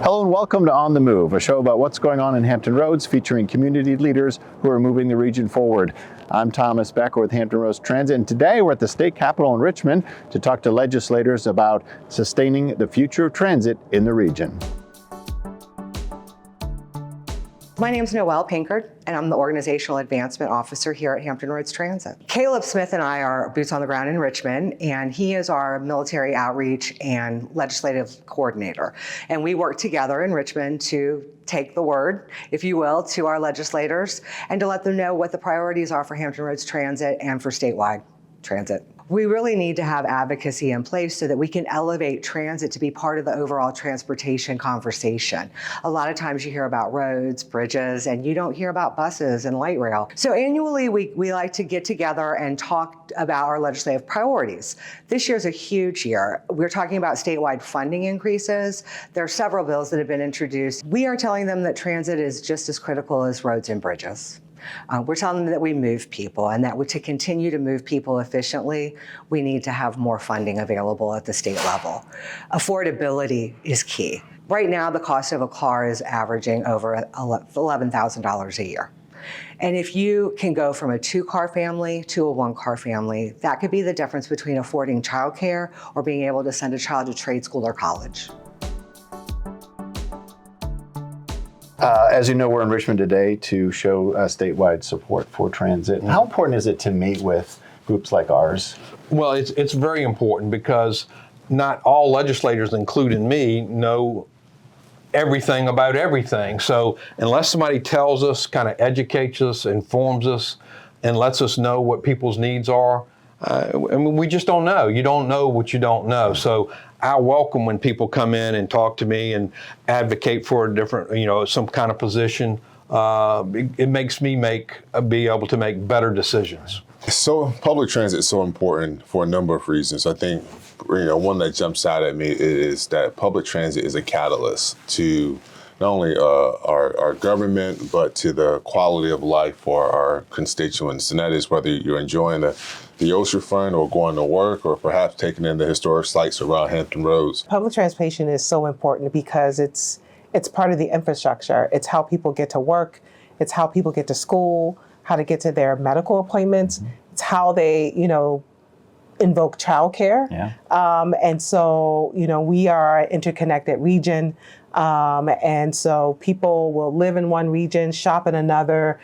Hello and welcome to On the Move, a show about what's going on in Hampton Roads, featuring community leaders who are moving the region forward. I'm Thomas Becker with Hampton Roads Transit, and today we're at the state capitol in Richmond to talk to legislators about sustaining the future of transit in the region. My name's Noelle Pinkard, and I'm the Organizational Advancement Officer here at Hampton Roads Transit. Caleb Smith and I are boots on the ground in Richmond, and he is our military outreach and legislative coordinator. And we work together in Richmond to take the word, if you will, to our legislators and to let them know what the priorities are for Hampton Roads Transit and for statewide transit. We really need to have advocacy in place so that we can elevate transit to be part of the overall transportation conversation. A lot of times you hear about roads, bridges, and you don't hear about buses and light rail. So annually, we like to get together and talk about our legislative priorities. This year's a huge year. We're talking about statewide funding increases. There are several bills that have been introduced. We are telling them that transit is just as critical as roads and bridges. We're telling them that we move people, and that to continue to move people efficiently, we need to have more funding available at the state level. Affordability is key. Right now, the cost of a car is averaging over $11,000 a year. And if you can go from a 2-car family to a 1-car family, that could be the difference between affording childcare or being able to send a child to trade school or college. As you know, we're in Richmond today to show statewide support for transit. How important is it to meet with groups like ours? Well, it's very important because not all legislators, including me, know everything about everything. So unless somebody tells us, kind of educates us, informs us, and lets us know what people's needs are, we just don't know. You don't know what you don't know. So I welcome when people come in and talk to me and advocate for a different, some kind of position. It makes me be able to make better decisions. So public transit is so important for a number of reasons. I think, one that jumps out at me is that public transit is a catalyst to not only our government, but to the quality of life for our constituents. And that is whether you're enjoying the oceanfront or going to work or perhaps taking in the historic sites around Hampton Roads. Public transportation is so important because it's part of the infrastructure. It's how people get to work. It's how people get to school, how to get to their medical appointments. It's how they, invoke childcare. Yeah. And so, we are an interconnected region. And so people will live in one region, shop in another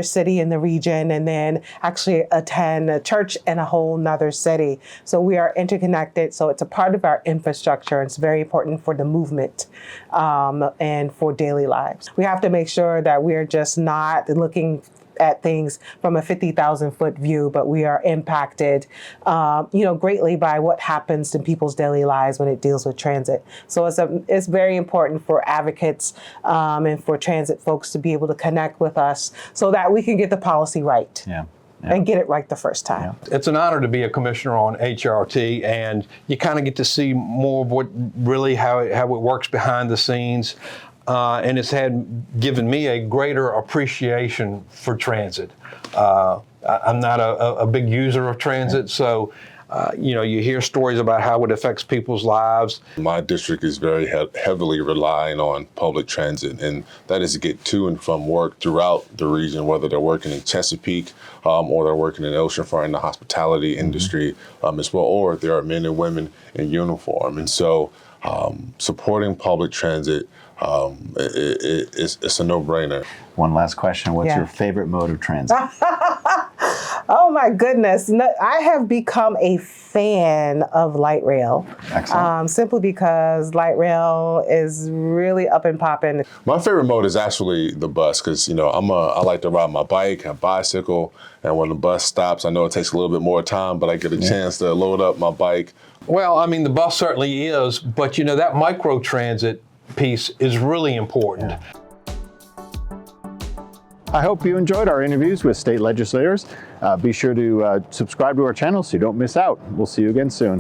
city in the region, and then actually attend a church in a whole nother city. So we are interconnected. So it's a part of our infrastructure. It's very important for the movement and for daily lives. We have to make sure that we're just not looking at things from a 50,000 foot view, but we are impacted, greatly by what happens in people's daily lives when it deals with transit. So it's very important for advocates and for transit folks to be able to connect with us so that we can get the policy right. Yeah. And get it right the first time. Yeah. It's an honor to be a commissioner on HRT, and you kind of get to see more of how it works behind the scenes. And it's given me a greater appreciation for transit. I'm not a big user of transit, so you hear stories about how it affects people's lives. My district is very heavily relying on public transit, and that is to get to and from work throughout the region, whether they're working in Chesapeake or they're working in oceanfront in the hospitality industry as well, or there are men and women in uniform. And so supporting public transit, it's a no-brainer. One last question. What's your favorite mode of transit? Oh my goodness. No, I have become a fan of light rail. Excellent. Simply because light rail is really up and popping. My favorite mode is actually the bus because, I like to ride my bike, a bicycle, and when the bus stops, I know it takes a little bit more time, but I get a chance to load up my bike. Well, the bus certainly is, but that micro transit piece is really important. Yeah. I hope you enjoyed our interviews with state legislators. Be sure to subscribe to our channel so you don't miss out. We'll see you again soon.